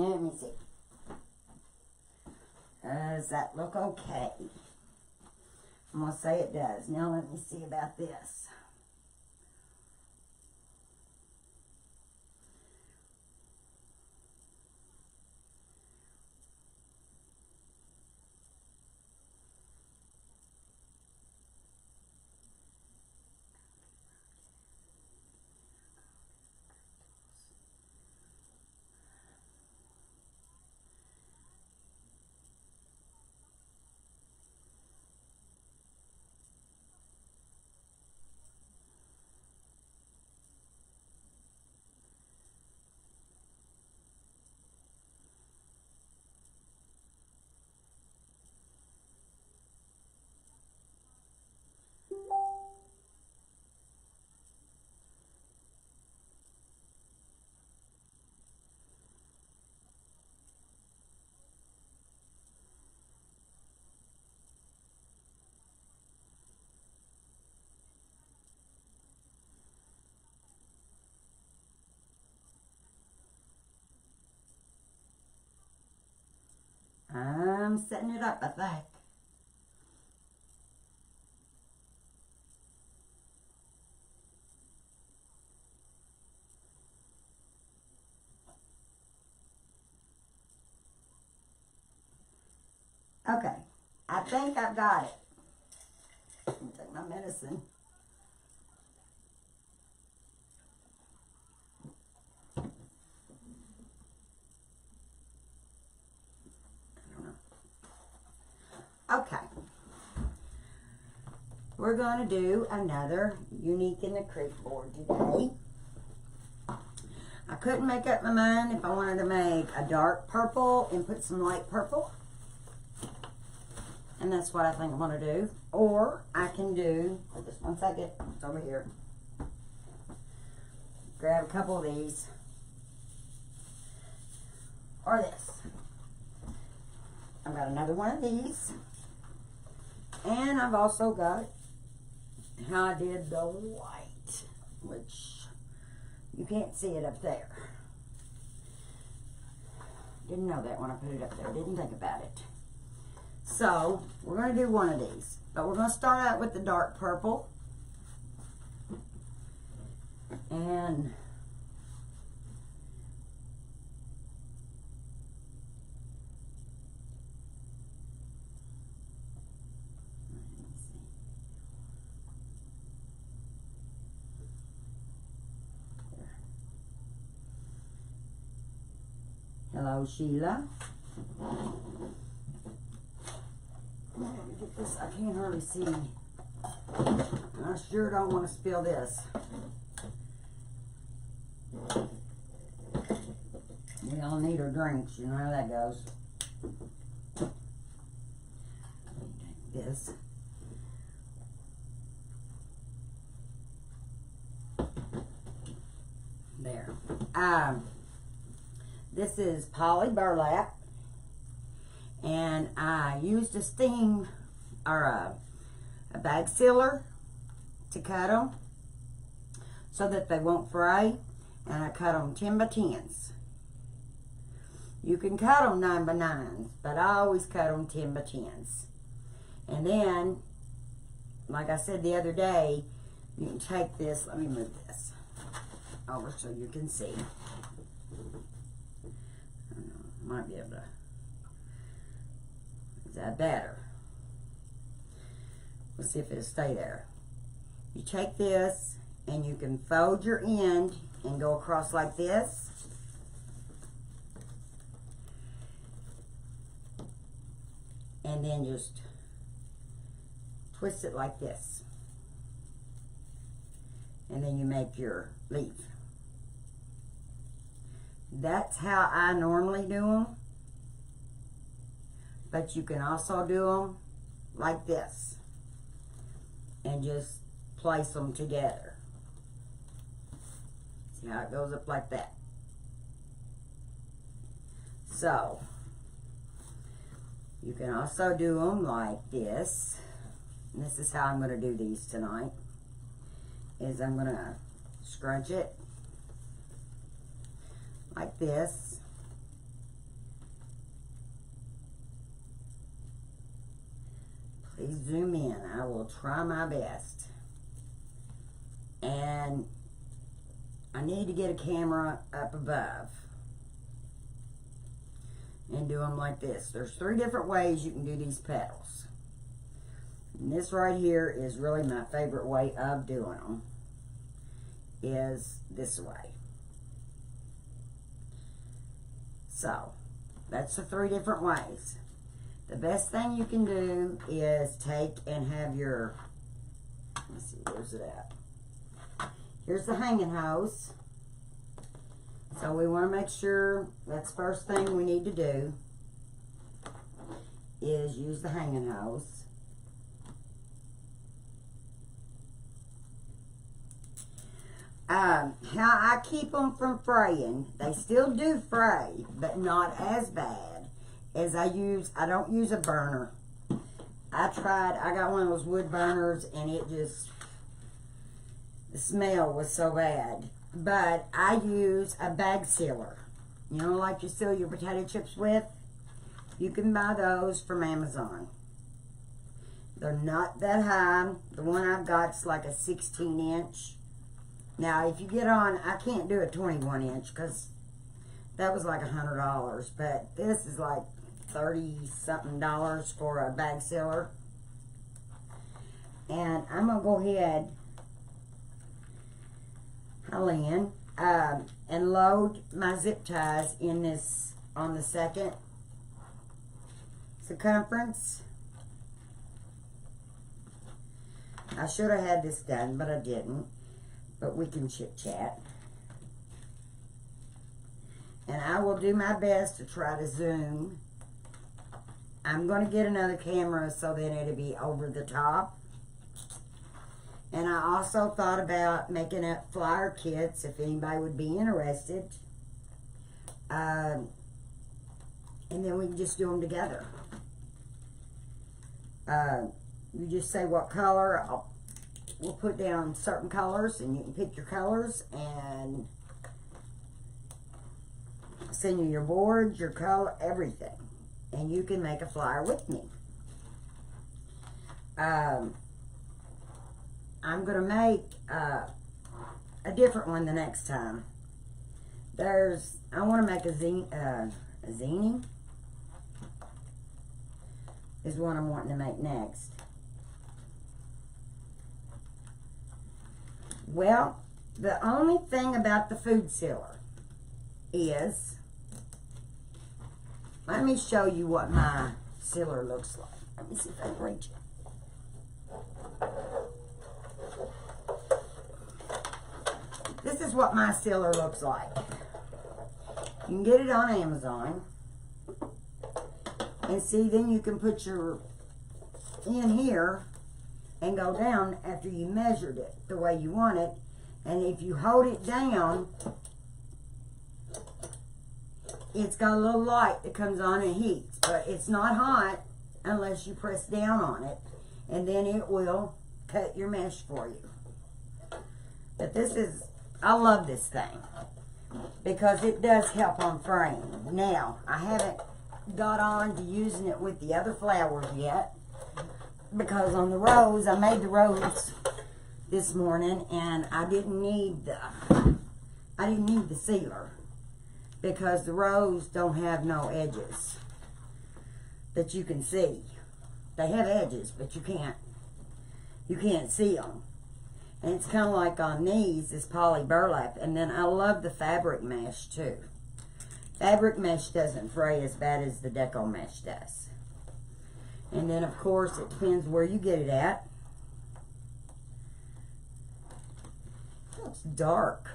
Let me see. Does that look okay? I'm going to say it does. Now let me see about this. I'm setting it up, I think. Okay, I think I've got it. Let me take my medicine. Okay, we're going to do another Unique in the Creek board today. I couldn't make up my mind if I wanted to make a dark purple and put some light purple. And that's what I think I'm going to do. Or I can do, just one second, it's over here. Grab a couple of these. Or this. I've got another one of these. And I've also got how I did the white, which you can't see it up there. Didn't know that when I put it up there. Didn't think about it. So, we're going to do one of these. But we're going to start out with the dark purple. And hello, Sheila. Let me get this. I can't hardly see. I sure don't want to spill this. We all need our drinks. You know how that goes. Take this. There. This is poly burlap, and I used a steam or a bag sealer to cut them so that they won't fray, and I cut them 10 by 10s. You can cut them 9 by 9s, but I always cut them 10 by 10s. And then, like I said the other day, you can take this, let me move this over so you can see. Might be able to, is that better? Let's see if it'll stay there. You take this and you can fold your end and go across like this. And then just twist it like this. And then you make your leaf. That's how I normally do them. But you can also do them like this. And just place them together. See how it goes up like that. So, you can also do them like this. And this is how I'm going to do these tonight. Is I'm going to scrunch it like this, Please zoom in. I will try my best. And I need to get a camera up above and do them like this. There's 3 different ways you can do these petals. And this right here is really my favorite way of doing them, is this way. So, that's the 3 different ways. The best thing you can do is take and have your, let's see, where's it at? Here's the hanging hose. So we want to make sure that's the first thing we need to do, is use the hanging hose. How I keep them from fraying, they still do fray, but not as bad as I don't use a burner. I got one of those wood burners and it just, the smell was so bad. But I use a bag sealer. You know, like you seal your potato chips with? You can buy those from Amazon. They're not that high. The one I've got's like a 16-inch. Now, if you get on, I can't do a 21-inch because that was like $100. But this is like $30-something for a bag sealer. And I'm going to go ahead, Helen, and load my zip ties in this, on the second circumference. I should have had this done, but I didn't. But we can chit chat. And I will do my best to try to zoom. I'm going to get another camera so then it'll be over the top. And I also thought about making up flyer kits if anybody would be interested. And then we can just do them together. You just say what color. We'll put down certain colors and you can pick your colors and send you your board, your color, everything. And you can make a flyer with me. I'm going to make a different one the next time. I want to make a zine is what I'm wanting to make next. Well, the only thing about the food sealer is, let me show you what my sealer looks like. Let me see if I can reach it. This is what my sealer looks like. You can get it on Amazon. And see, then you can put your in here and go down after you measured it the way you want it. And if you hold it down, it's got a little light that comes on and heats. But it's not hot unless you press down on it. And then it will cut your mesh for you. But this is, I love this thing because it does help on fraying. Now, I haven't got on to using it with the other flowers yet, because on the rose, I made the rose this morning and I didn't need the sealer because the rose don't have no edges that you can see. They have edges, but you can't see them. And it's kind of like on these, this poly burlap. And then I love the fabric mesh too. Fabric mesh doesn't fray as bad as the deco mesh does. And then of course it depends where you get it at. It looks dark.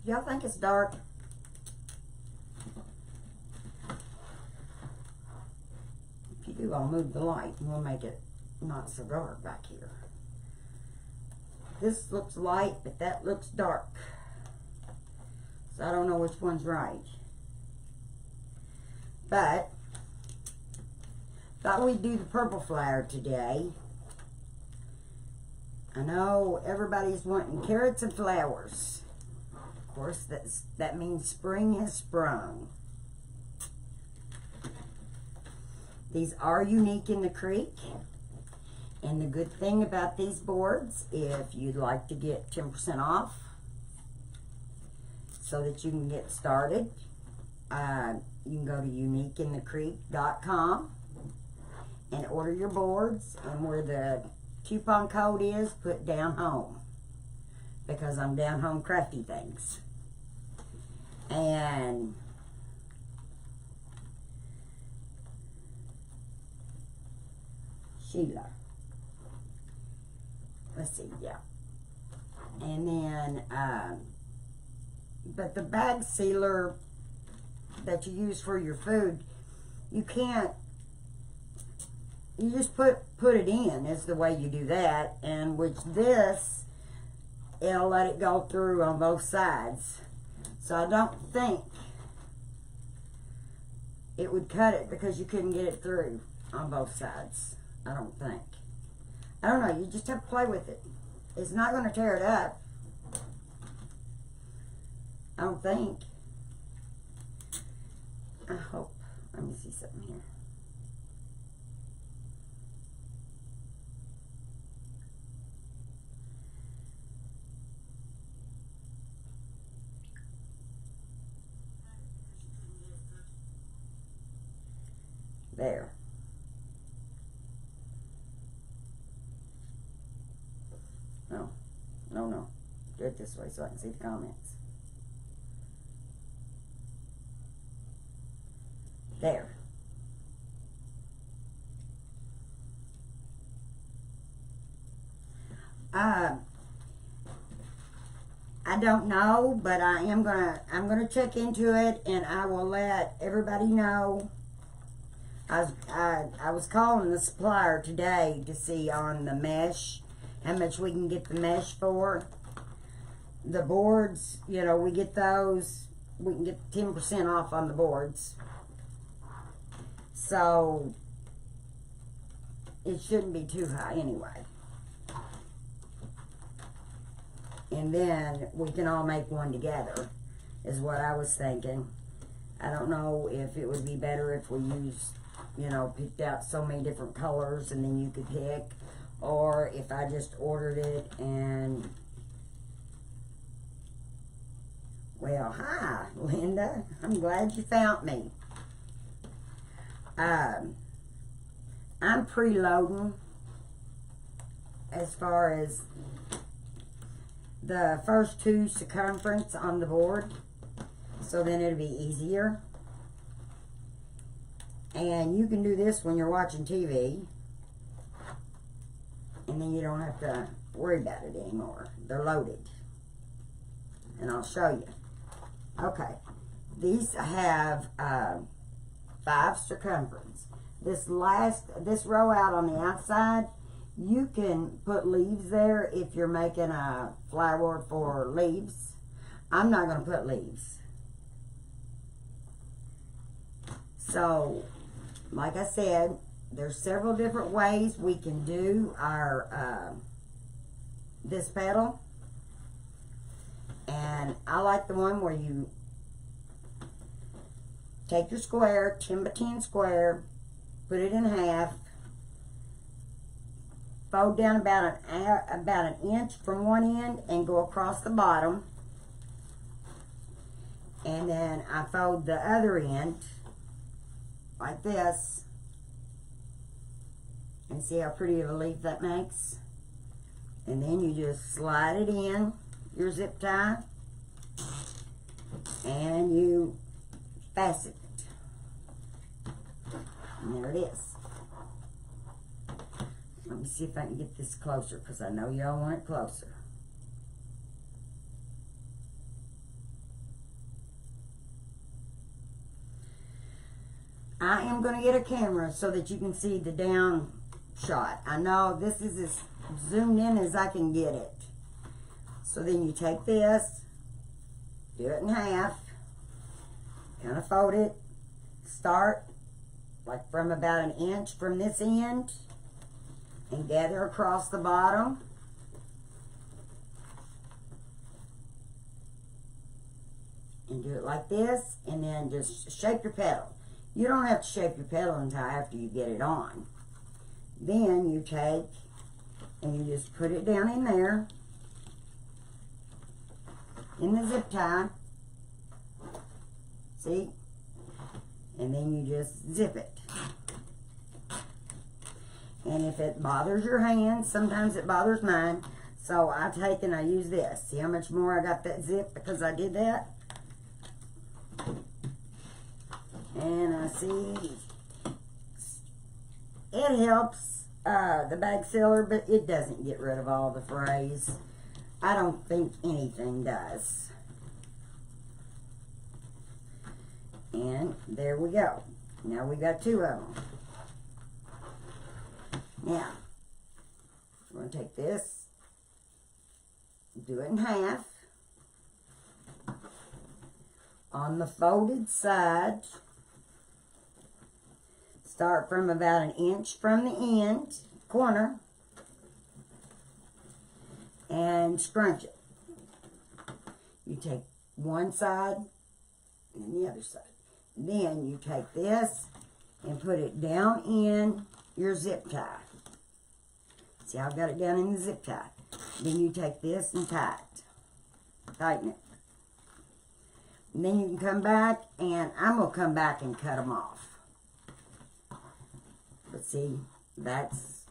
Y'all think it's dark? If you do, I'll move the light and we'll make it not so dark back here. This looks light, but that looks dark. So I don't know which one's right. But thought we'd do the purple flower today. I know everybody's wanting carrots and flowers. Of course, that means spring has sprung. These are unique in the creek. And the good thing about these boards, if you'd like to get 10% off so that you can get started, you can go to uniqueinthecreek.com and order your boards, and where the coupon code is, put down home, because I'm down home crafty things. And Sheila, let's see, yeah. And then but the bag sealer that you use for your food, you can't, you just put it in is the way you do that. And which this, it'll let it go through on both sides. So I don't think it would cut it, because you couldn't get it through on both sides. I don't think. I don't know, you just have to play with it. It's not going to tear it up, I don't think. I hope. Let me see something here. There. No. Do it this way so I can see the comments. There. I don't know, but I'm gonna check into it, and I will let everybody know. I was calling the supplier today to see on the mesh how much we can get the mesh for. The boards, you know, we get those, we can get 10% off on the boards. So it shouldn't be too high anyway. And then we can all make one together, is what I was thinking. I don't know if it would be better if we used, you know, picked out so many different colors and then you could pick, or if I just ordered it and, well, hi, Linda. I'm glad you found me. I'm preloading as far as the first two circumference on the board, so then it'll be easier. And you can do this when you're watching TV, and then you don't have to worry about it anymore. They're loaded. And I'll show you. Okay. These have 5 circumference. This row out on the outside, you can put leaves there if you're making a flower for leaves. I'm not going to put leaves. So, like I said, there's several different ways we can do our this petal, and I like the one where you take your square, 10 by 10 square, put it in half, fold down about an inch from one end and go across the bottom, and then I fold the other end like this. And see how pretty of a leaf that makes? And then you just slide it in your zip tie, and you fasten it. And there it is. Let me see if I can get this closer, because I know y'all want it closer. I am going to get a camera so that you can see the down shot. I know this is as zoomed in as I can get it. So then you take this, do it in half, kind of fold it, start like from about an inch from this end, and gather across the bottom. And do it like this, and then just shape your petal. You don't have to shape your petal until after you get it on. Then you take And you just put it down in there, in the zip tie. See? And then you just zip it. And if it bothers your hands, sometimes it bothers mine. So I take and I use this. See how much more I got that zip because I did that? And I see it helps the bag sealer, but it doesn't get rid of all the frays. I don't think anything does. And there we go. Now we got 2 of them. Now, we're going to take this, do it in half. On the folded side, start from about 1 inch from the end, corner, and scrunch it. You take one side and the other side. Then you take this and put it down in your zip tie. See how I've got it down in the zip tie. Then you take this and tighten it. And then you can come back, and I'm going to come back and cut them off. But see, that's,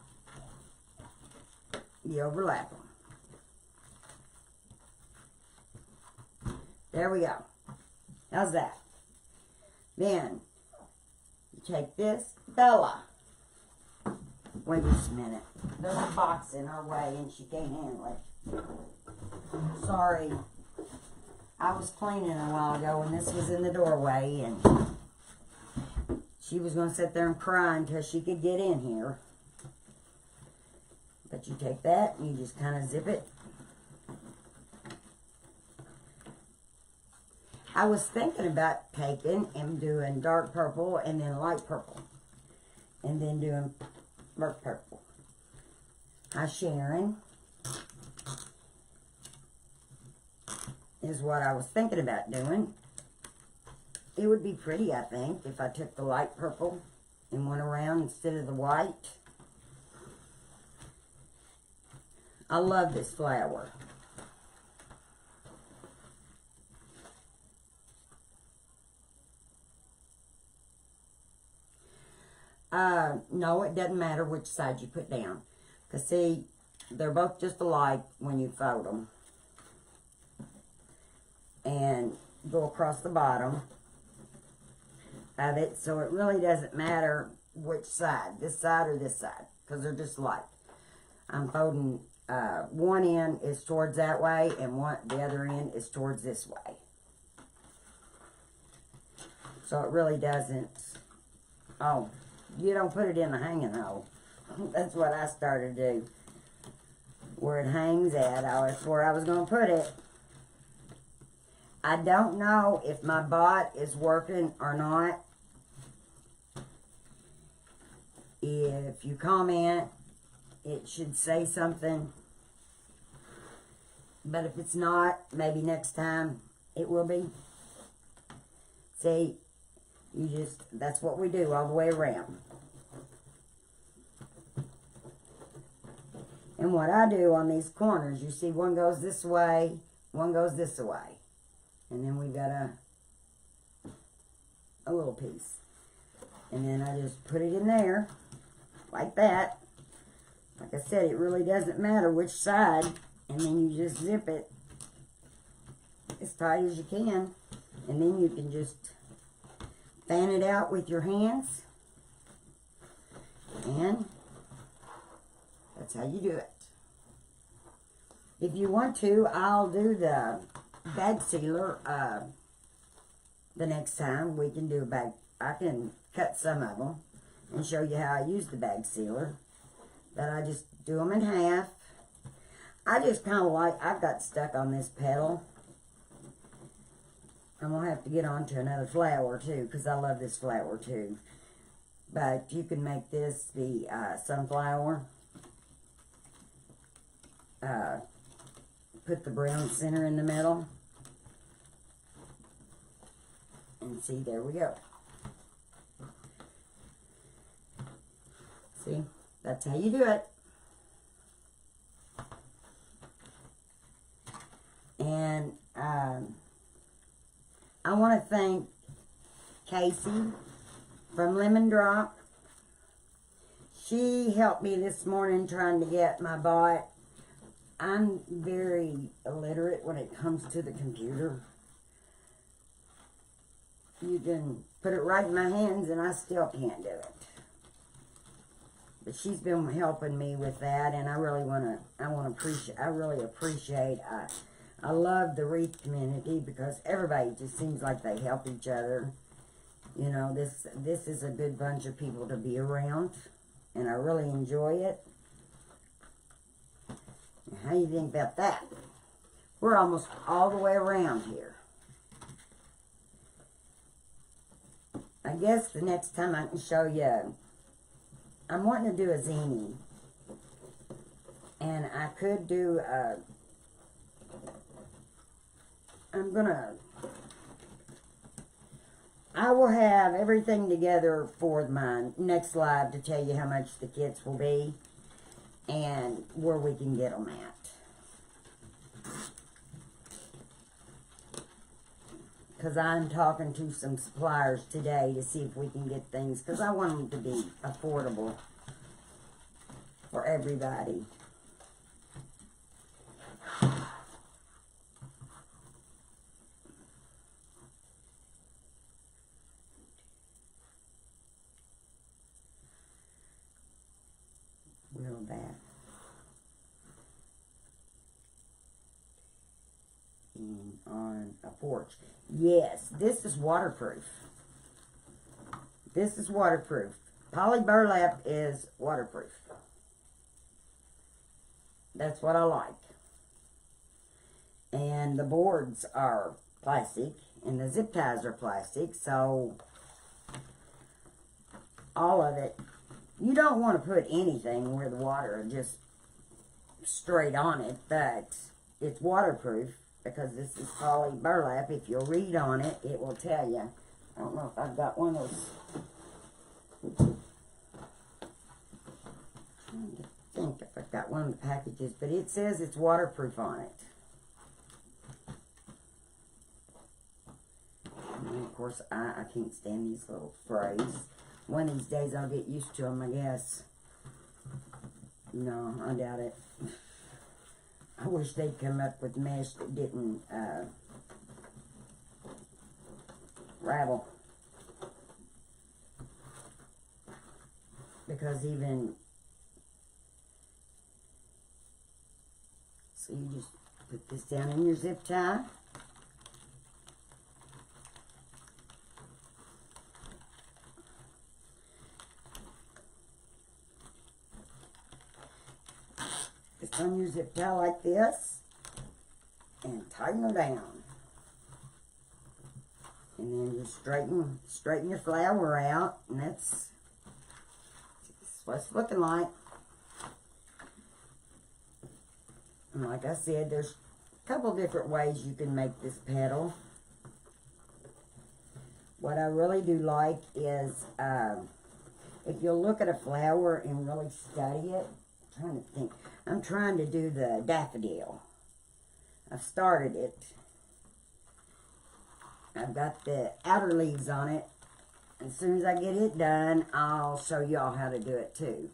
you overlap them. There we go. How's that? Then, you take this, Bella. Wait just a minute. There's a box in her way, and she can't handle it. Sorry. I was cleaning a while ago, and this was in the doorway, and she was going to sit there and cry until she could get in here. But you take that, and you just kind of zip it. I was thinking about taking and doing dark purple and then light purple. And then doing dark purple. Hi, Sharon. Is what I was thinking about doing. It would be pretty, I think, if I took the light purple and went around instead of the white. I love this flower. No, it doesn't matter which side you put down. Because, see, they're both just alike when you fold them. And go across the bottom of it. So it really doesn't matter which side. This side or this side. Because they're just alike. I'm folding, one end is towards that way. And the other end is towards this way. So it really doesn't. Oh, you don't put it in the hanging hole. That's what I started to do. Where it hangs at, that's where I was going to put it. I don't know if my bot is working or not. If you comment, it should say something. But if it's not, maybe next time it will be. See, that's what we do all the way around. And what I do on these corners, you see one goes this way, one goes this way. And then we've got a little piece. And then I just put it in there, like that. Like I said, it really doesn't matter which side. And then you just zip it as tight as you can. And then you can just fan it out with your hands. And that's how you do it. If you want to, I'll do the bag sealer the next time. We can do a bag. I can cut some of them and show you how I use the bag sealer. But I just do them in half. I just kind of like, I've got stuck on this petal. I'm going to have to get on to another flower too, because I love this flower too. But you can make this the sunflower. Put the brown center in the middle. And see, there we go. See, that's how you do it. I want to thank Casey from Lemon Drop. She helped me this morning trying to get my bot. I'm very illiterate when it comes to the computer. You can put it right in my hands and I still can't do it. But she's been helping me with that, and I really appreciate. I love the Wreath community because everybody just seems like they help each other. You know, this is a good bunch of people to be around, and I really enjoy it. How do you think about that? We're almost all the way around here. I guess the next time I can show you, I'm wanting to do a zine. And I could do I will have everything together for my next live to tell you how much the kits will be and where we can get them at. Because I'm talking to some suppliers today to see if we can get things, because I want them to be affordable for everybody. Real bad. On a porch. Yes, this is waterproof. This is waterproof. Poly burlap is waterproof. That's what I like. And the boards are plastic, and the zip ties are plastic, so all of it. You don't want to put anything where the water is just straight on it, but it's waterproof. Because this is poly burlap. If you'll read on it, it will tell you. I don't know if I've got one of those. I'm trying to think if I've got one of the packages, but it says it's waterproof on it. And then of course, I can't stand these little sprays. One of these days I'll get used to them, I guess. No, I doubt it. I wish they'd come up with mesh that didn't ravel. Because even, so you just put this down in your zip tie. Just on your zip tie like this, and tighten her down. And then just straighten your flower out, and that's what it's looking like. And like I said, there's a couple different ways you can make this petal. What I really do like is, if you'll look at a flower and really study it, I'm trying to do the daffodil. I've started it. I've got the outer leaves on it. As soon as I get it done, I'll show y'all how to do it too.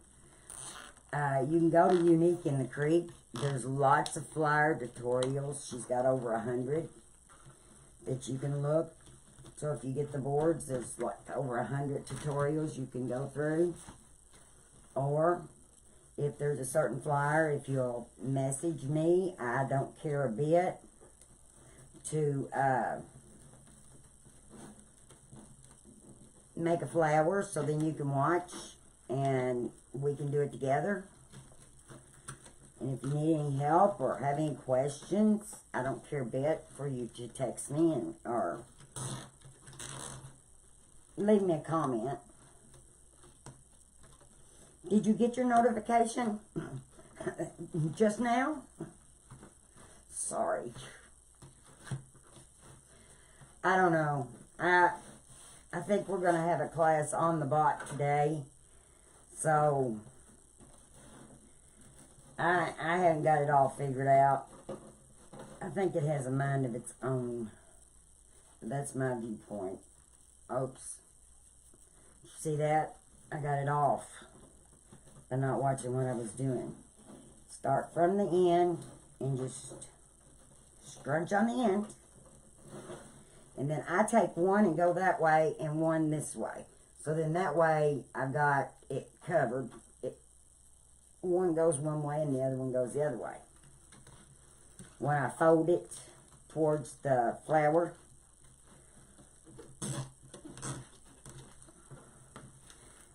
You can go to Unique in the Creek. There's lots of flyer tutorials. She's got over 100 that you can look. So if you get the boards, there's like over 100 tutorials you can go through. Or if there's a certain flyer, if you'll message me, I don't care a bit to make a flower so then you can watch and we can do it together. And if you need any help or have any questions, I don't care a bit for you to text me or leave me a comment. Did you get your notification just now? Sorry. I don't know. I think we're going to have a class on the bot today. So, I haven't got it all figured out. I think it has a mind of its own. That's my viewpoint. Oops. See that? I got it off by not watching what I was doing. Start from the end and just scrunch on the end. And then I take one and go that way and one this way. So then that way I've got it covered. One goes one way and the other one goes the other way. When I fold it towards the flower,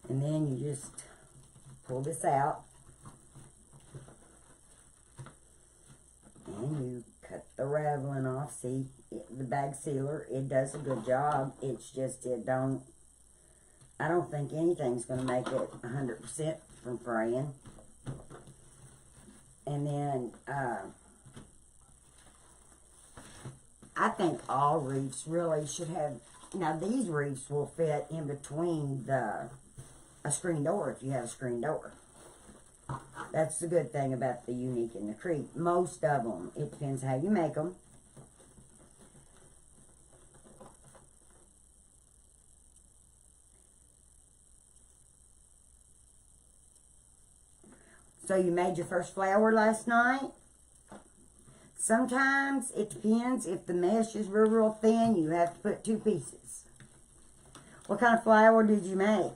and then you just pull this out and you cut the raveling off. See, the bag sealer, it does a good job. It's just, I don't think anything's going to make it 100% from fraying. And then, I think all wreaths really should have, now these wreaths will fit in between a screen door if you have a screen door. That's the good thing about the Unique and the Creep. Most of them, it depends how you make them. So you made your first flower last night. Sometimes it depends. If the mesh is real thin, you have to put 2 pieces. What kind of flower did you make?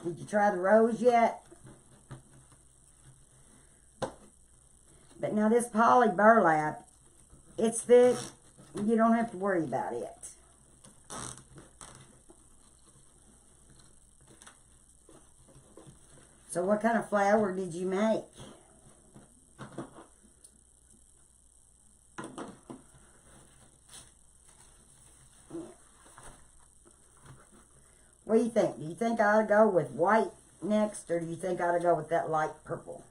Did you try the rose yet? But now this poly burlap, it's thick. You don't have to worry about it. So what kind of flower did you make? What do you think? Do you think I ought to go with white next, or do you think I ought to go with that light purple?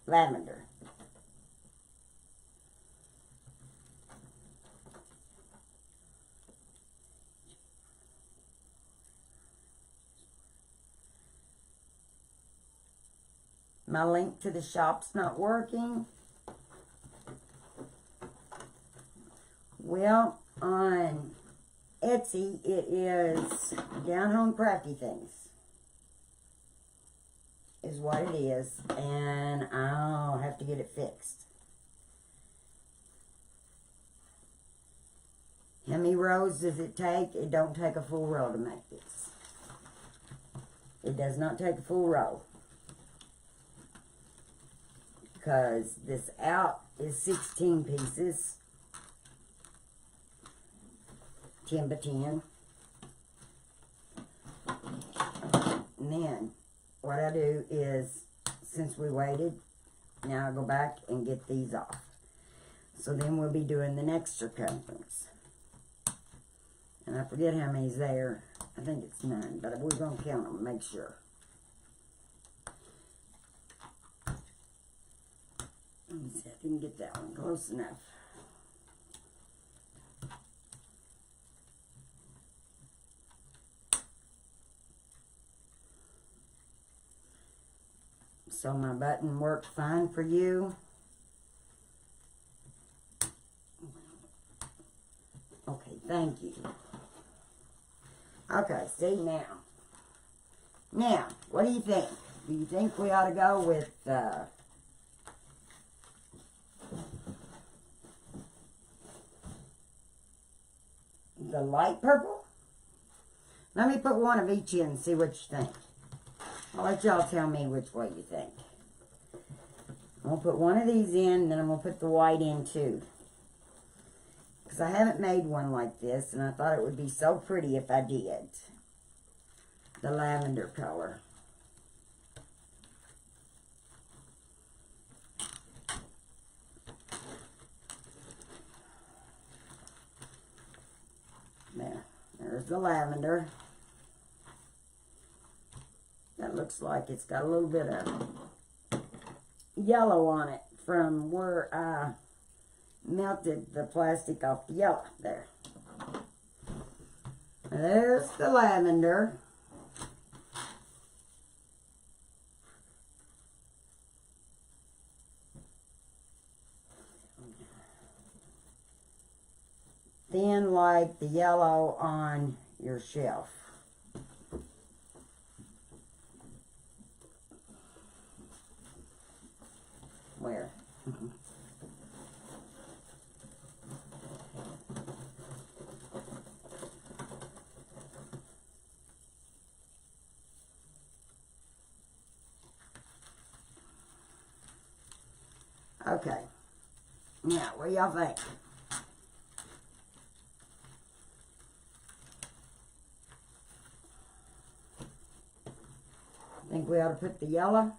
Lavender. My link to the shop's not working. Well, on Etsy, it is Down Home Crafty Things is what it is, and I'll have to get it fixed. How many rows does it take? It don't take a full row to make this. It does not take a full row, because this out is 16 pieces, 10 by 10. And then what I do is, since we waited, now I go back and get these off. So then we'll be doing the next circumference. And I forget how many's there. I think it's 9, but we're going to count them and make sure. Let me see, I didn't get that one close enough. So my button worked fine for you. Okay, thank you. Okay, see now. Now, what do you think? Do you think we ought to go with the light purple? Let me put one of each in and see what you think. I'll let y'all tell me which way you think. I'm going to put one of these in, and then I'm going to put the white in too. Because I haven't made one like this, and I thought it would be so pretty if I did. The lavender color. There's the lavender. That looks like it's got a little bit of yellow on it from where I melted the plastic off the yellow there. There's the lavender. thin like the yellow on your shelf. Where? Okay. Now, what do y'all think? Think we ought to put the yellow?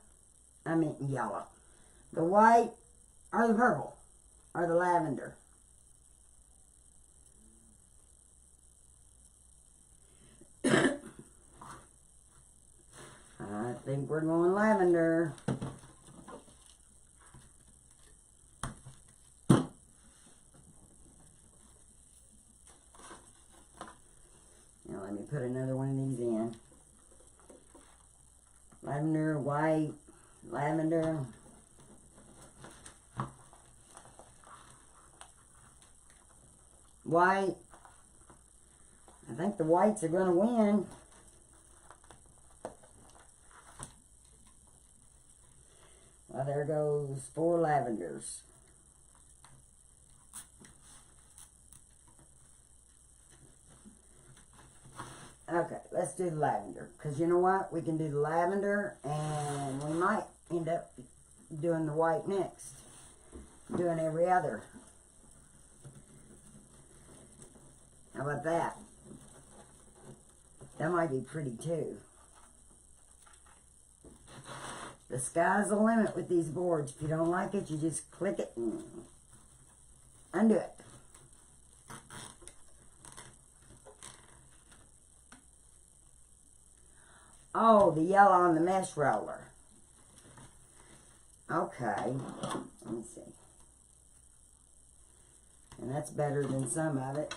Yellow. The white or the purple or the lavender? I think we're going lavender. Now let me put another one of these in. Lavender, white, lavender. White. I think the whites are going to win. Well, there goes 4 lavenders. Okay, let's do the lavender. Because you know what? We can do the lavender and we might end up doing the white next. Doing every other. How about that? That might be pretty too. The sky's the limit with these boards. If you don't like it, you just click it and undo it. Oh, the yellow on the mesh roller. Okay. Let me see. And that's better than some of it.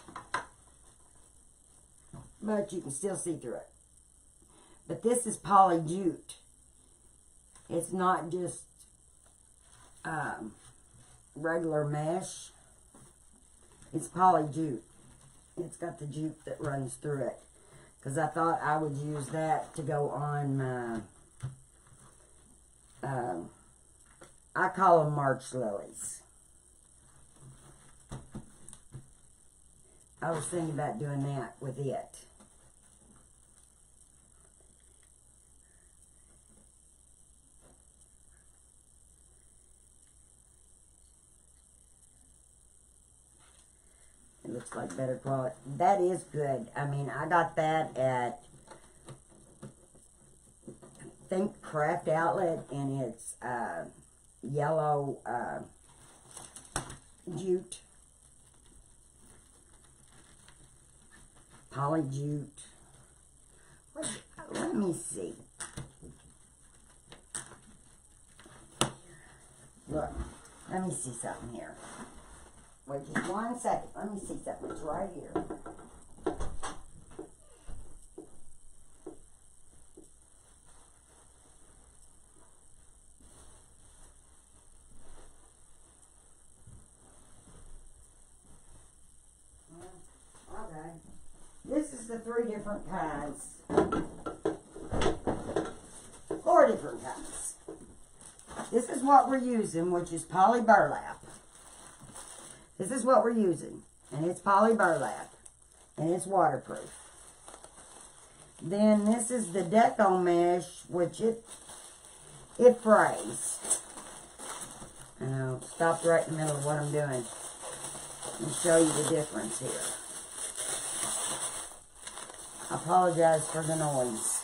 But you can still see through it. But this is poly jute. It's not just regular mesh. It's poly jute. It's got the jute that runs through it. Because I thought I would use that to go on my, I call them March lilies. I was thinking about doing that with it. It looks like better quality. That is good. I mean, I got that at, I think, Craft Outlet, and it's yellow jute. Poly jute. Let me see. Look, let me see something here. Wait just 1 second. Let me see something. It's right here. Okay. This is the 3 different kinds. 4 different kinds. This is what we're using, which is poly burlap. This is what we're using, and it's poly burlap, and it's waterproof. Then this is the deco mesh, which it frays. And I'll stop right in the middle of what I'm doing and show you the difference here. I apologize for the noise.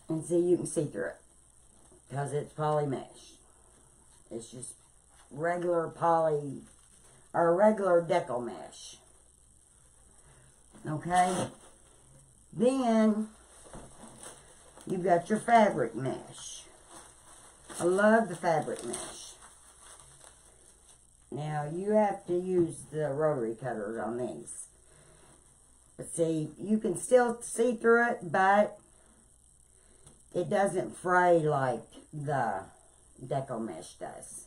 And see, you can see through it because it's poly mesh. It's just regular poly or regular deco mesh. Okay? Then you've got your fabric mesh. I love the fabric mesh. Now you have to use the rotary cutters on these. But see, you can still see through it, but it doesn't fray like the deco mesh does.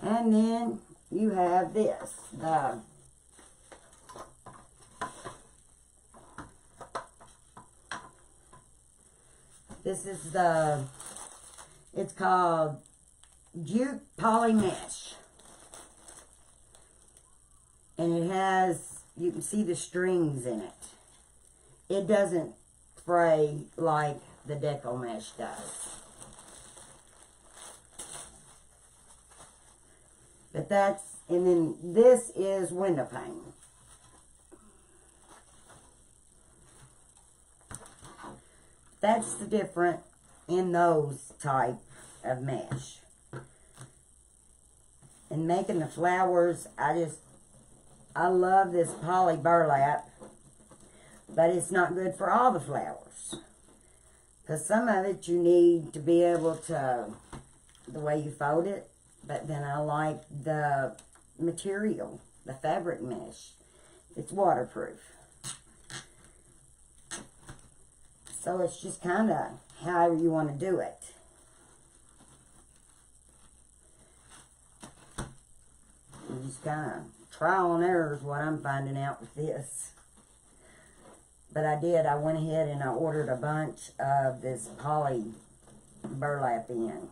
And then you have this, this is it's called Jute Poly Mesh. And it has, you can see the strings in it. It doesn't fray like the deco mesh does. But that's, and then this is window pane. That's the difference in those type of mesh. And making the flowers, I love this poly burlap, but it's not good for all the flowers. Because some of it you need to be able to, the way you fold it, but then I like the material, the fabric mesh. It's waterproof. So it's just kind of however you want to do it. You just kind of trial and error is what I'm finding out with this. But I went ahead and I ordered a bunch of this poly burlap in.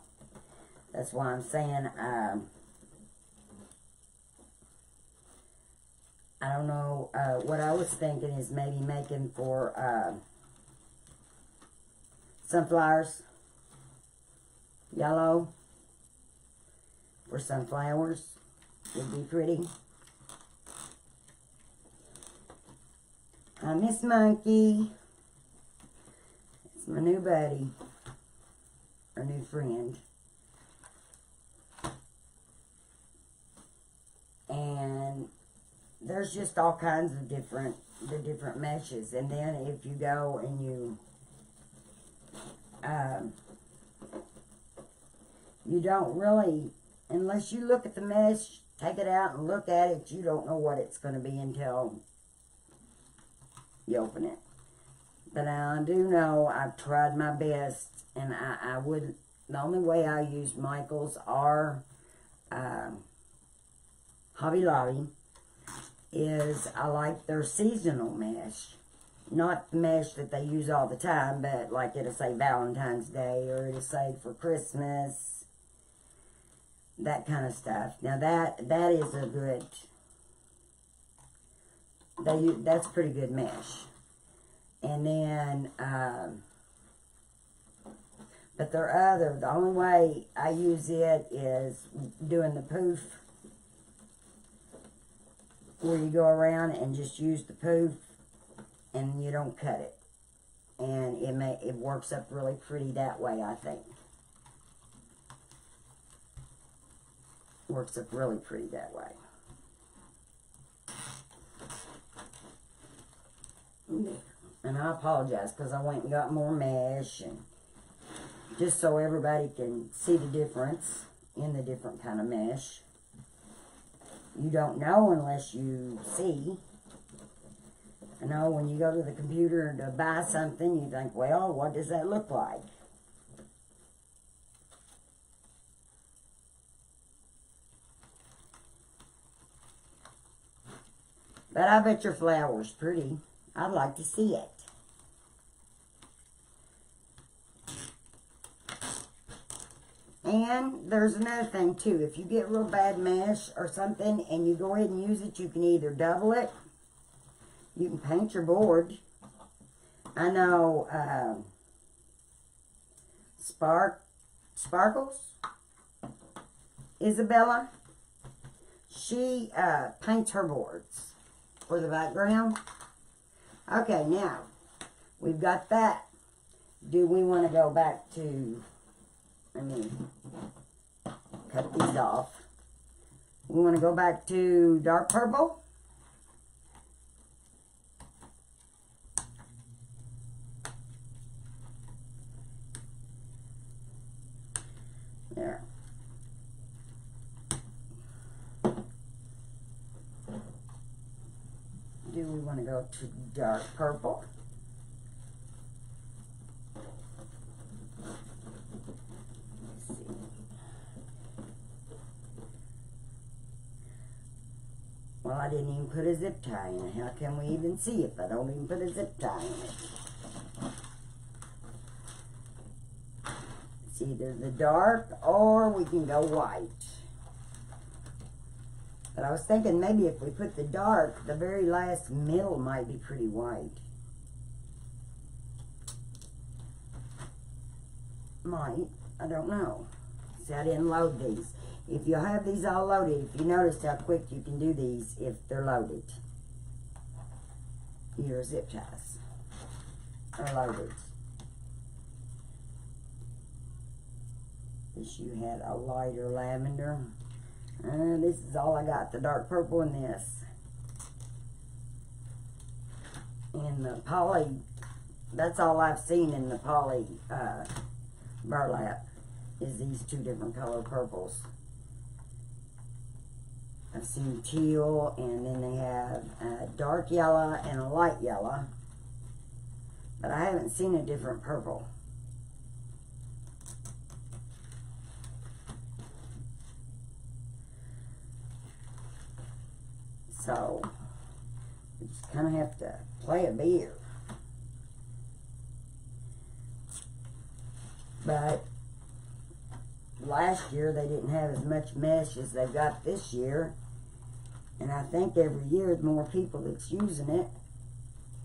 That's why I'm saying, I don't know, what I was thinking is maybe making for sunflowers, yellow, for sunflowers, would be pretty. Hi, Miss Monkey. It's my new buddy, or new friend. And there's just all kinds of different meshes. And then if you go and you don't really, unless you look at the mesh, take it out and look at it, you don't know what it's going to be until you open it. But I do know I've tried my best, and I would, the only way I use Michael's or Hobby Lobby is I like their seasonal mesh. Not the mesh that they use all the time, but like it'll say Valentine's Day or it'll say for Christmas. That kind of stuff. Now that is a good, that's pretty good mesh. And then, but the only way I use it is doing the poof, where you go around and just use the poof and you don't cut it. And it works up really pretty that way, I think. Works up really pretty that way. And I apologize because I went and got more mesh, and just so everybody can see the difference in the different kind of mesh. You don't know unless you see. I know when you go to the computer to buy something, you think, well, what does that look like? But I bet your flower's pretty. I'd like to see it. And there's another thing too. If you get real bad mesh or something and you go ahead and use it, you can either double it. You can paint your board. I know Sparkles, Isabella, she paints her boards for the background. Okay, now we've got that. Do we want to go back to, cut these off. We want to go back to dark purple. There. Do we want to go to dark purple? Well, I didn't even put a zip tie in it. How can we even see if I don't even put a zip tie in it? It's either the dark or we can go white. But I was thinking maybe if we put the dark, the very last middle might be pretty white. Might. I don't know. See, I didn't load these. If you have these all loaded, if you noticed how quick you can do these if they're loaded. Your zip ties are loaded. This you had a lighter lavender. This is all I got, the dark purple in this. And the poly, that's all I've seen in the poly burlap, is these two different color purples. I've seen teal, and then they have a dark yellow and a light yellow. But I haven't seen a different purple. So, you just kind of have to play a beer. But last year they didn't have as much mesh as they've got this year. And I think every year the more people that's using it,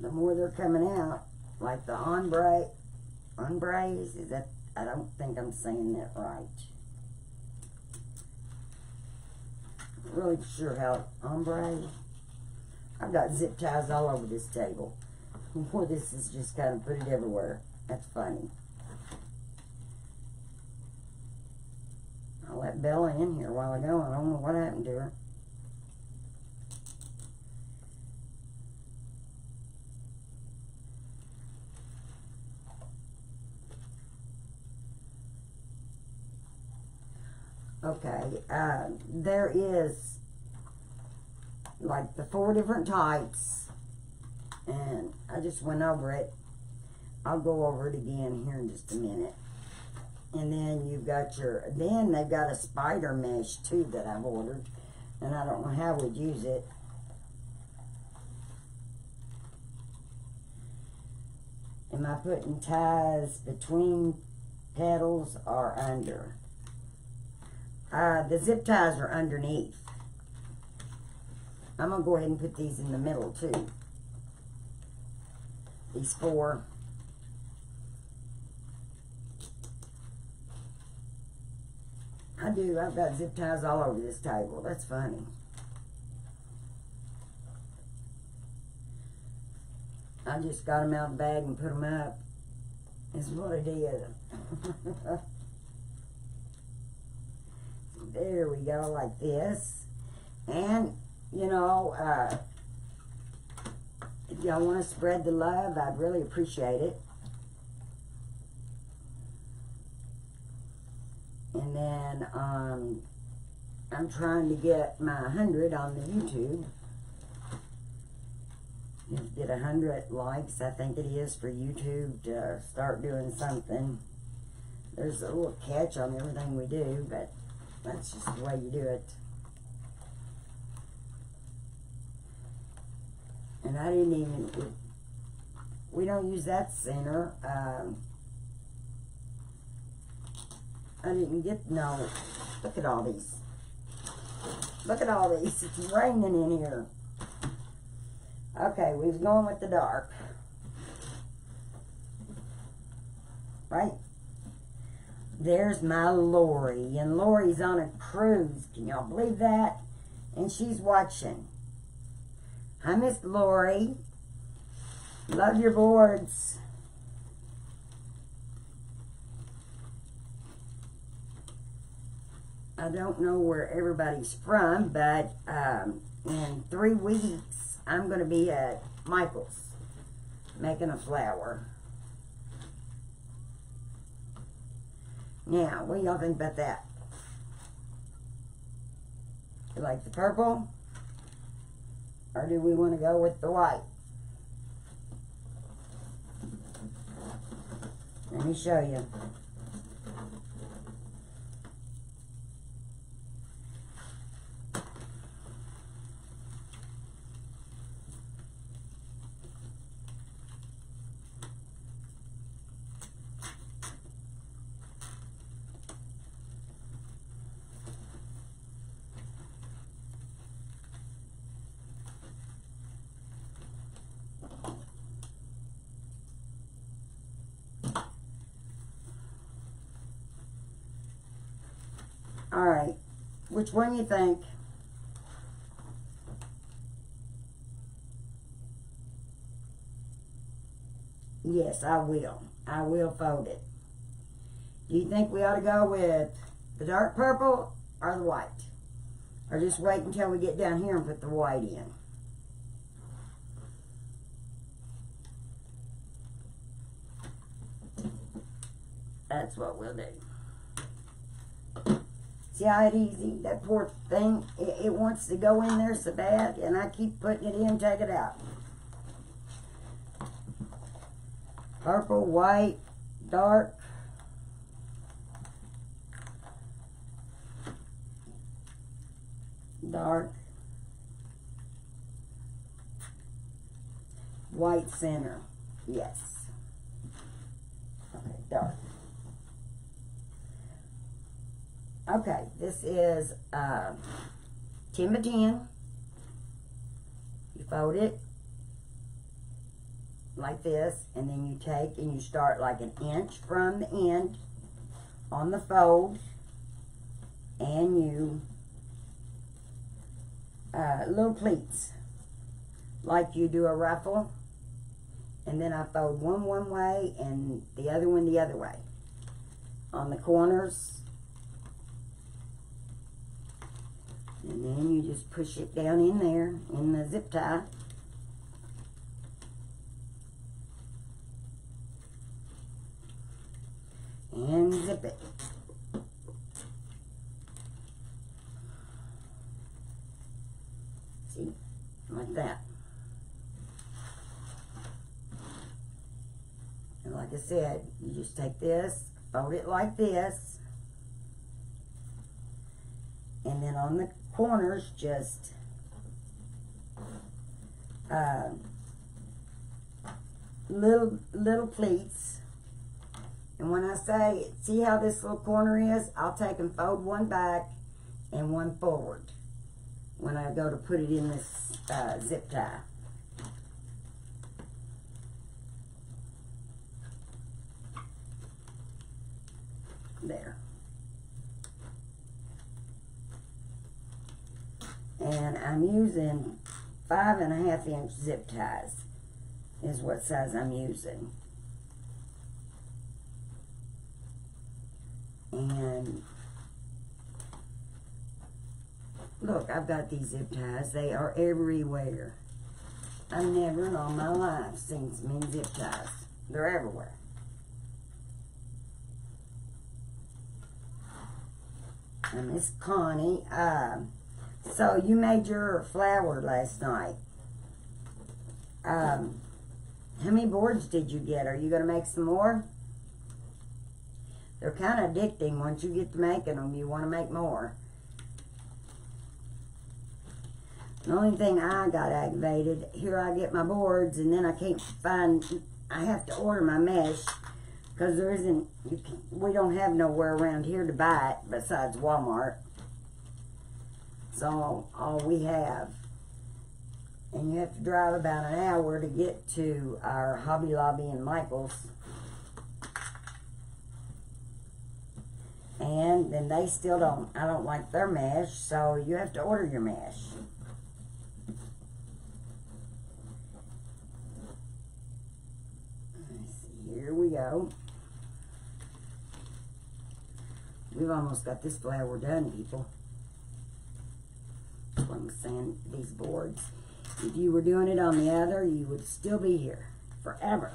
the more they're coming out. Like the ombres, is that, I don't think I'm saying that right. Not really sure how, ombre. I've got zip ties all over this table. Boy, this is just kind of put it everywhere. That's funny. I let Bella in here a while ago. I don't know what happened to her. Okay, there is like the 4 different types, and I just went over it. I'll go over it again here in just a minute. And then you've got your, then they've got a spider mesh too that I've ordered, and I don't know how we'd use it. Am I putting ties between petals or under? The zip ties are underneath. I'm going to go ahead and put these in the middle too. These 4. I do. I've got zip ties all over this table. That's funny. I just got them out of the bag and put them up. Is what I did. There we go, like this. And, you know, if y'all want to spread the love, I'd really appreciate it. And then, I'm trying to get my 100 on the YouTube. Get 100 likes, I think it is, for YouTube to start doing something. There's a little catch on everything we do, but that's just the way you do it. And I didn't even, we don't use that center. I didn't get, no, look at all these. Look at all these, it's raining in here. Okay, we was going with the dark. Right? There's my Lori, and Lori's on a cruise. Can y'all believe that? And she's watching. Hi, Miss Lori. Love your boards. I don't know where everybody's from, but in 3 weeks, I'm going to be at Michael's making a flower. Now, what do y'all think about that? You like the purple? Or do we want to go with the white? Let me show you. Alright, which one you think? Yes, I will. I will fold it. Do you think we ought to go with the dark purple or the white? Or just wait until we get down here and put the white in? That's what we'll do. See how it's easy? That poor thing, it wants to go in there so bad, and I keep putting it in, take it out. Purple, white, dark. Dark. White center. Yes. Okay, dark. Okay, this is 10 by 10. You fold it like this, and then you take and you start like an inch from the end on the fold, and you little pleats like you do a ruffle, and then I fold one way and the other one the other way on the corners, and then you just push it down in there in the zip tie. And zip it. See, like that. And like I said, you just take this, fold it like this, and then on the corners, just little pleats. And when I say, see how this little corner is, I'll take and fold one back and one forward when I go to put it in this zip tie. There. And I'm using 5.5 inch zip ties is what size I'm using. And look, I've got these zip ties. They are everywhere. I've never in all my life seen so many zip ties. They're everywhere. And Miss Connie, so you made your flower last night. How many boards did you get? Are you going to make some more? They're kind of addicting. Once you get to making them, you want to make more. The only thing I got aggravated, here I get my boards, and then I can't find, I have to order my mesh, because there isn't, we don't have nowhere around here to buy it besides Walmart. So all we have. And you have to drive about an hour to get to our Hobby Lobby in Michael's. And then they still don't, I don't like their mesh, so you have to order your mesh. Let's see, here we go. We've almost got this flower done, people. That's what I'm saying, these boards. If you were doing it on the other, you would still be here forever.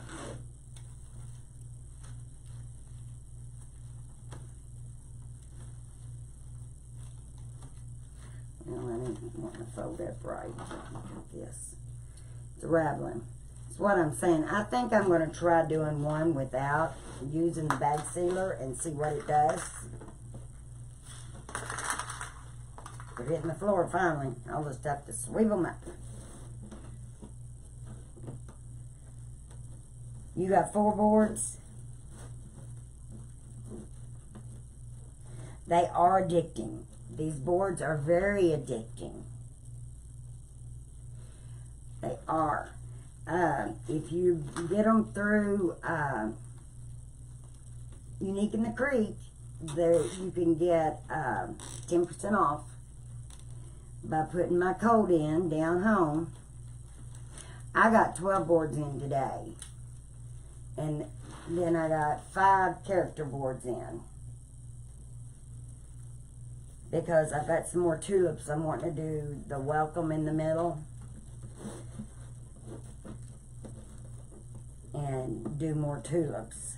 Well, I didn't want to fold up right. Like this. It's raveling. That's what I'm saying. I think I'm going to try doing one without using the bag sealer and see what it does. They're hitting the floor finally. I'll just have to sweep them up. You got 4 boards. They are addicting. These boards are very addicting. They are. If you get them through Unique in the Creek, you can get 10% off by putting my code in down home. I got 12 boards in today. And then I got 5 character boards in. Because I've got some more tulips. I'm wanting to do the welcome in the middle. And do more tulips.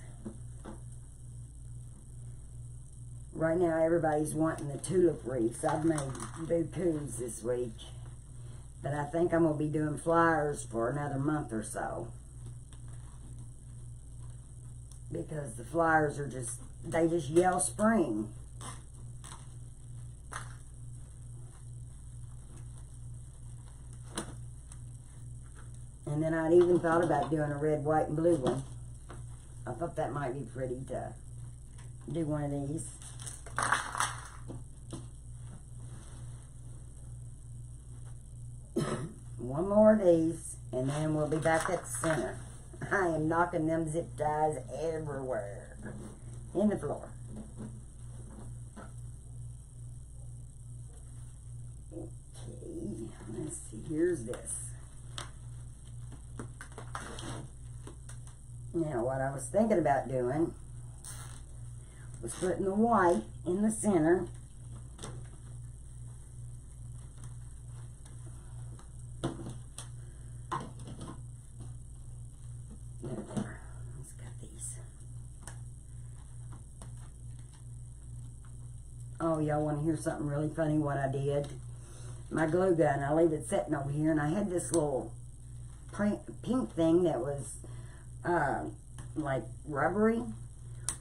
Right now everybody's wanting the tulip wreaths. I've made bukus this week. But I think I'm going to be doing flyers for another month or so. Because the flyers are just, they just yell spring. And then I'd even thought about doing a red, white, and blue one. I thought that might be pretty to do one of these. One more of these, and then we'll be back at the center. I am knocking them zip ties everywhere. In the floor. Okay, let's see, here's this. Now, what I was thinking about doing was putting the white in the center. There. Let's cut these. Oh, y'all want to hear something really funny? What I did? My glue gun, I leave it sitting over here, and I had this little pink thing that was like rubbery.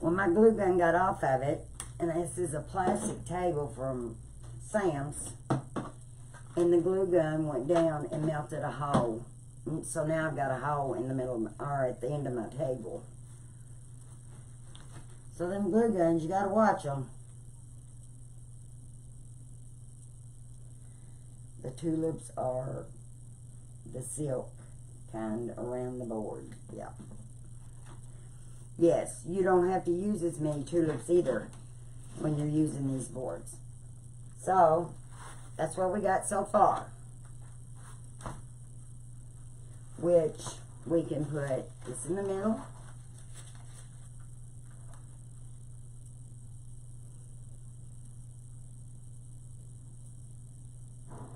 Well, my glue gun got off of it, and this is a plastic table from Sam's, and the glue gun went down and melted a hole. And so now I've got a hole in the middle, or at the end of my table. So them glue guns, you gotta watch them. The tulips are the silk kind around the board. Yeah. Yes, you don't have to use as many tulips either when you're using these boards. So, that's what we got so far. Which we can put this in the middle.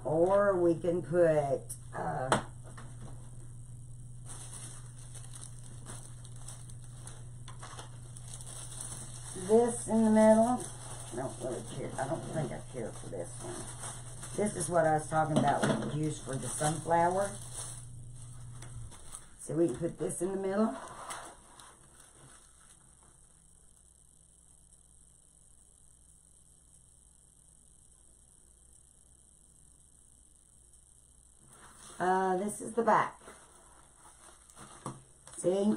Or we can put this in the middle. I don't really care. I don't think I care for this one. This is what I was talking about we could use for the sunflower. So we can put this in the middle. This is the back. See?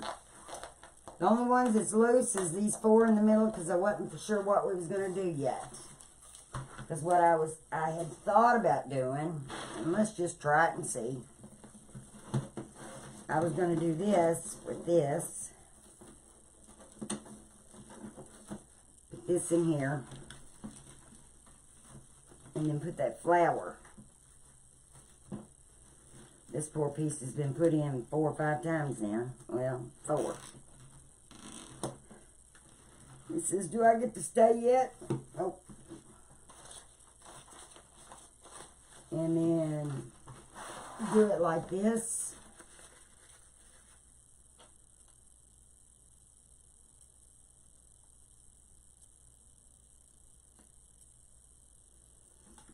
The only ones that's loose is these 4 in the middle because I wasn't for sure what we was going to do yet. Because what I had thought about doing, and let's just try it and see. I was going to do this with this. Put this in here. And then put that flower. This poor piece has been put in 4 or 5 times now. Well, 4. It says, do I get to stay yet? Oh. And then do it like this.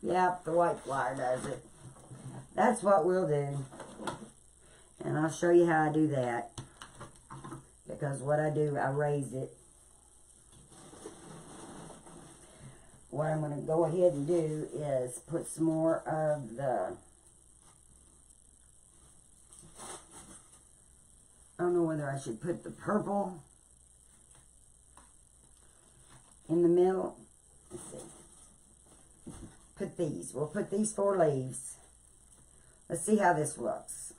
Yep, the white flower does it. That's what we'll do. And I'll show you how I do that. Because what I do, I raise it. What I'm going to go ahead and do is put some more of the, I don't know whether I should put the purple in the middle. Let's see. Put these. We'll put these 4 leaves. Let's see how this looks.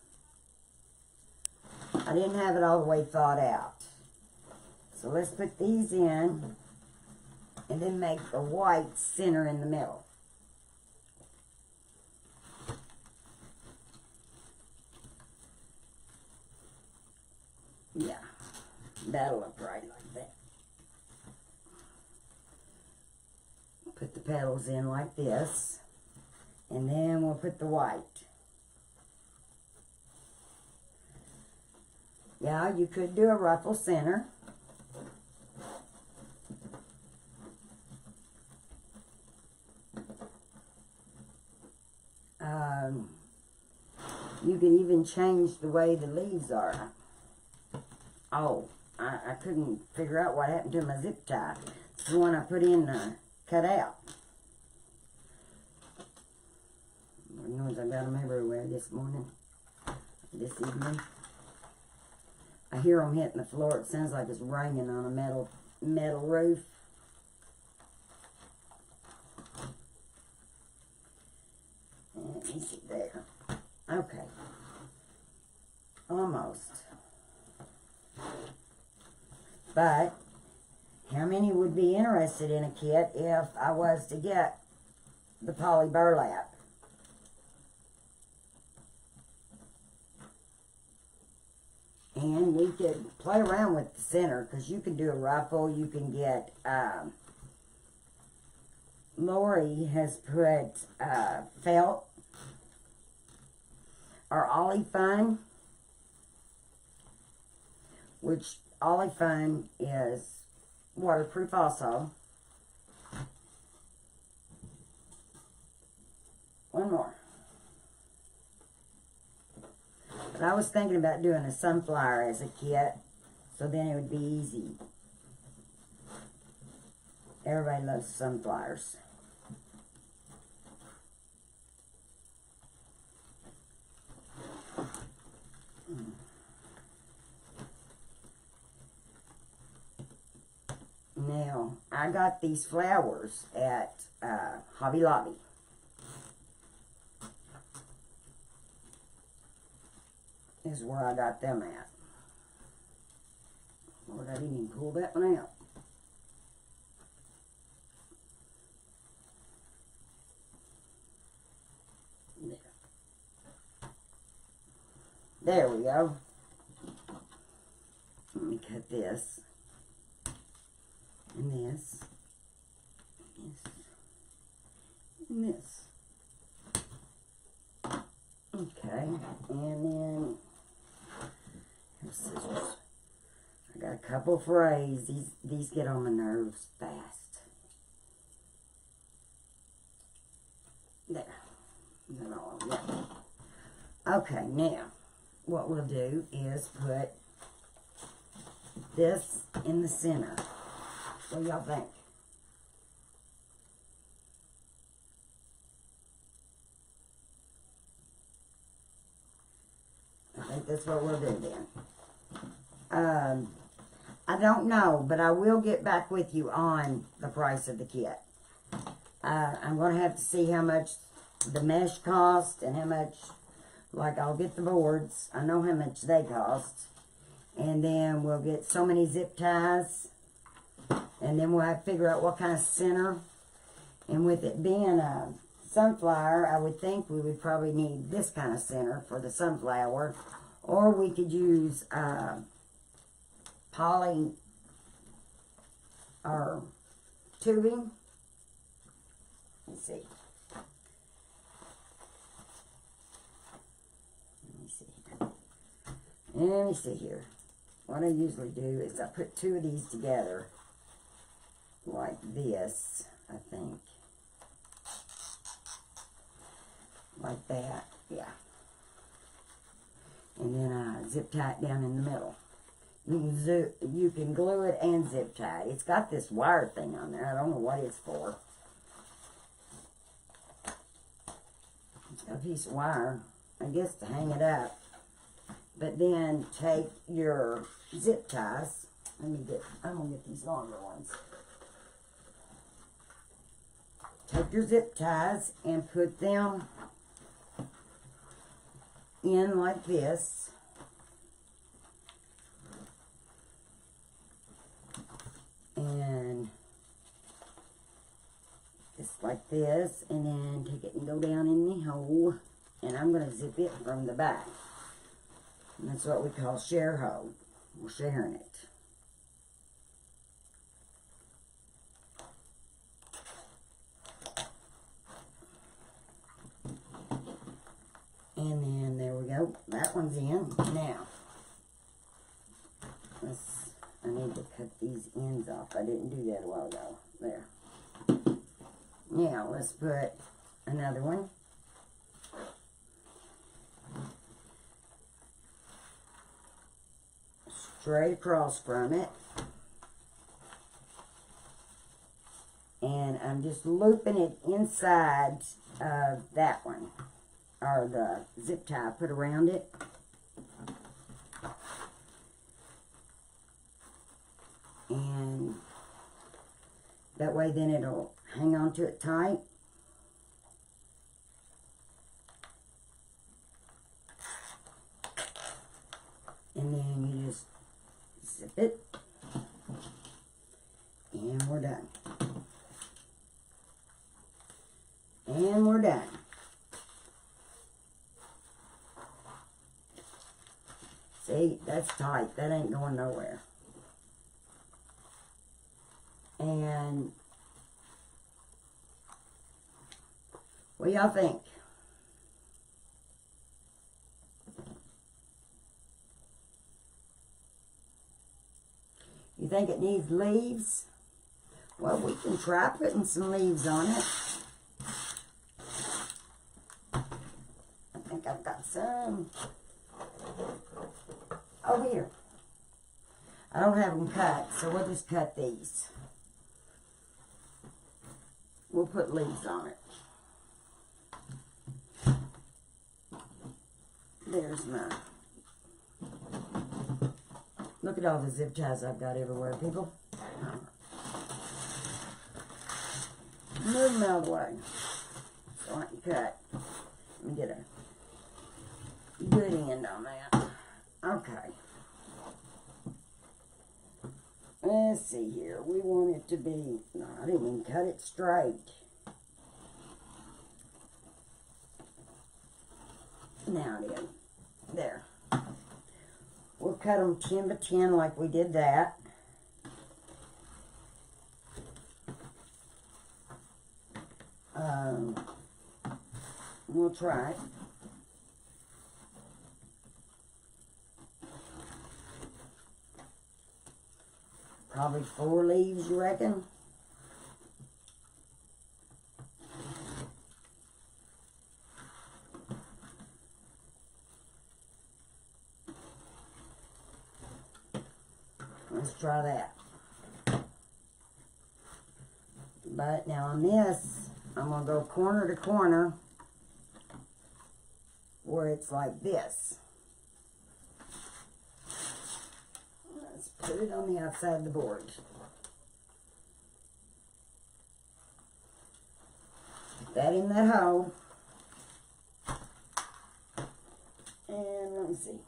I didn't have it all the way thought out. So let's put these in. and then make the white center in the middle. Yeah, that'll look right like that. Put the petals in like this, and then we'll put the white. Yeah, you could do a ruffle center. You could even change the way the leaves are. Oh, I couldn't figure out what happened to my zip tie. It's the one I put in cut out. Lord knows I got them everywhere this evening. I hear them hitting the floor. It sounds like it's raining on a metal roof. Let me see there. Okay. Almost. But how many would be interested in a kit if I was to get the poly burlap? And we could play around with the center, because you can do a ruffle. You can get, Lori has put felt or olifine, which olifine is waterproof also. One more. But I was thinking about doing a sunflower as a kit, so then it would be easy. Everybody loves sunflowers. Now, I got these flowers at Hobby Lobby. This is where I got them at. Lord, I didn't even pull that one out. There we go. Let me cut this. And this. And this. Okay. And then here's scissors. I got a couple frays. These get on my nerves fast. There. Got all of them. Okay, now what we'll do is put this in the center. What do y'all think? I think that's what we'll do then. I don't know, but I will get back with you on the price of the kit. I'm going to have to see how much the mesh cost and how much, like, I'll get the boards. I know how much they cost. And then we'll get so many zip ties. And then we'll have to figure out what kind of center. And with it being a sunflower, I would think we would probably need this kind of center for the sunflower. Or we could use poly or tubing. Let's see. Let me see here. What I usually do is I put two of these together like this, I think. Like that, yeah. And then I zip tie it down in the middle. You can glue it and zip tie it. It's got this wire thing on there. I don't know what it's for. It's got a piece of wire, I guess, to hang it up. But then take your zip ties. I'm gonna get these longer ones. Take your zip ties and put them in like this. And like this, and then take it and go down in the hole, and I'm going to zip it from the back. And that's what we call share hole. We're sharing it. And then there we go. That one's in. Now, I need to cut these ends off. I didn't do that a while ago. There. Now, let's put another one. Straight across from it. And I'm just looping it inside of that one. Or the zip tie I put around it. And that way then it'll hang on to it tight. And then you just zip it. And we're done. And we're done. See, that's tight. That ain't going nowhere. And what y'all think? You think it needs leaves? Well, we can try putting some leaves on it. I think I've got some over here. I don't have them cut, so we'll just cut these. We'll put leaves on it. There's mine. Look at all the zip ties I've got everywhere, people. Move them out of the way so I can cut. Let me get a good end on that. Okay. Let's see here. We want it to be... No, I didn't even cut it straight. Now it is. There. We'll cut them 10 by 10 like we did that. We'll try it. Probably 4 leaves, you reckon? Let's try that. But now on this, I'm going to go corner to corner where it's like this. Let's put it on the outside of the board. Put that in that hole. And let me see.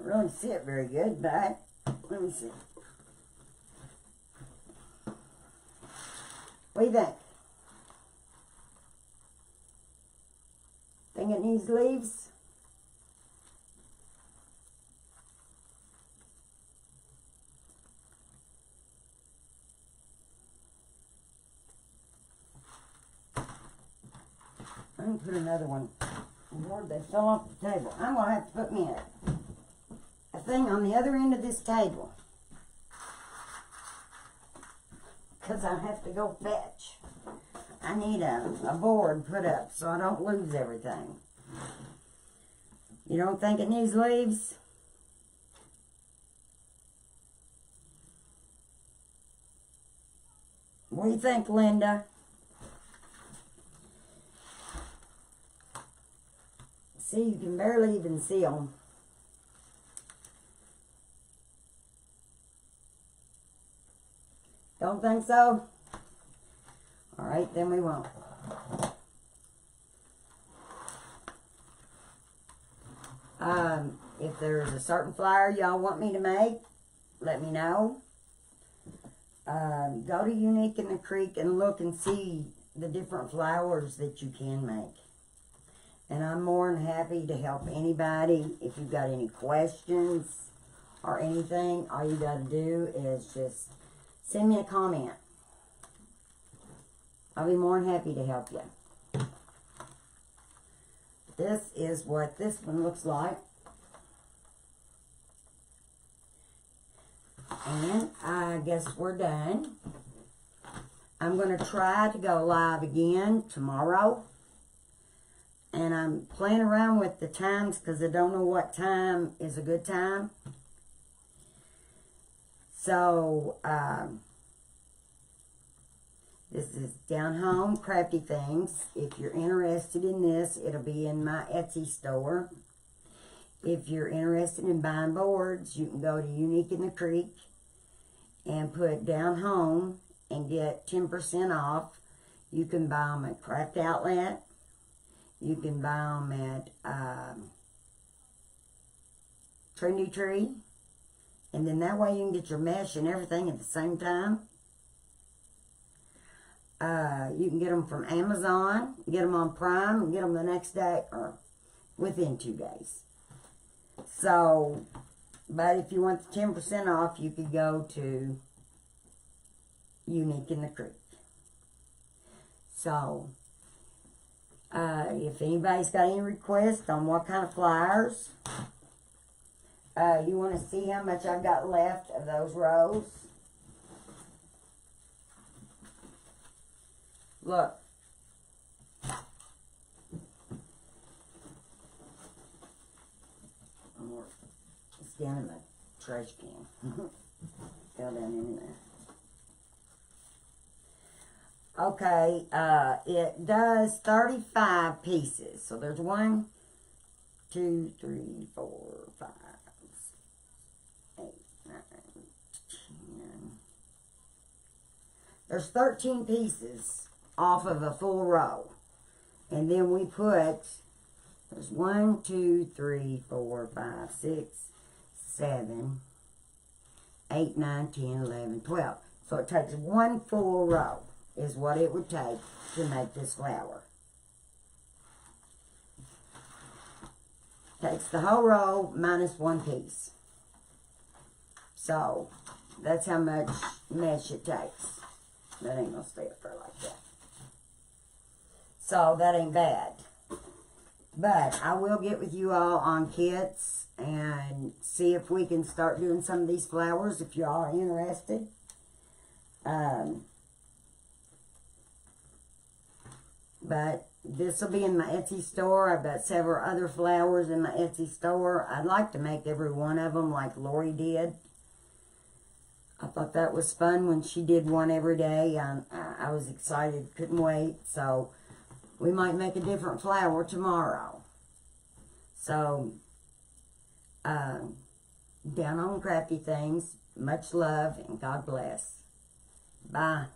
Really see it very good, but let me see. What do you think? Think it needs leaves? I'm going to put another one. Lord, they fell off the table. I'm going to have to put me a thing on the other end of this table. Because I have to go fetch. I need a board put up so I don't lose everything. You don't think it needs leaves? What do you think, Linda? See, you can barely even see them. Don't think so? Alright, then we won't. If there's a certain flower y'all want me to make, let me know. Go to Unique in the Creek and look and see the different flowers that you can make. And I'm more than happy to help anybody. If you've got any questions or anything, all you got to do is just send me a comment. I'll be more than happy to help you. This is what this one looks like. And I guess we're done. I'm going to try to go live again tomorrow. And I'm playing around with the times because I don't know what time is a good time. So, this is Down Home Crafty Things. If you're interested in this, it'll be in my Etsy store. If you're interested in buying boards, you can go to Unique in the Creek and put Down Home and get 10% off. You can buy them at Craft Outlet. You can buy them at Trendy Tree. And then that way you can get your mesh and everything at the same time. You can get them from Amazon, get them on Prime, and get them the next day or within 2 days. So, but if you want the 10% off, you could go to Unique in the Creek. So, if anybody's got any requests on what kind of flowers, you want to see how much I've got left of those rows. Look. It's down in the trash can. Fell down in there. Okay, it does 35 pieces. So there's 1, 2, 3, 4, 5, 8, 9, 10. There's 13 pieces off of a full row. And then we put, there's 1, 2, 3, 4, 5, 6, 7, 8, 9, 10, 11, 12. So it takes 1 full row is what it would take to make this flower. Takes the whole row minus 1 piece. So that's how much mesh it takes. That ain't gonna stay up there like that. So that ain't bad. But I will get with you all on kits and see if we can start doing some of these flowers if y'all are interested. But this will be in my Etsy store. I've got several other flowers in my Etsy store. I'd like to make every one of them like Lori did. I thought that was fun when she did one every day. I was excited, couldn't wait. So we might make a different flower tomorrow. So, Down on Crafty Things, much love and God bless. Bye.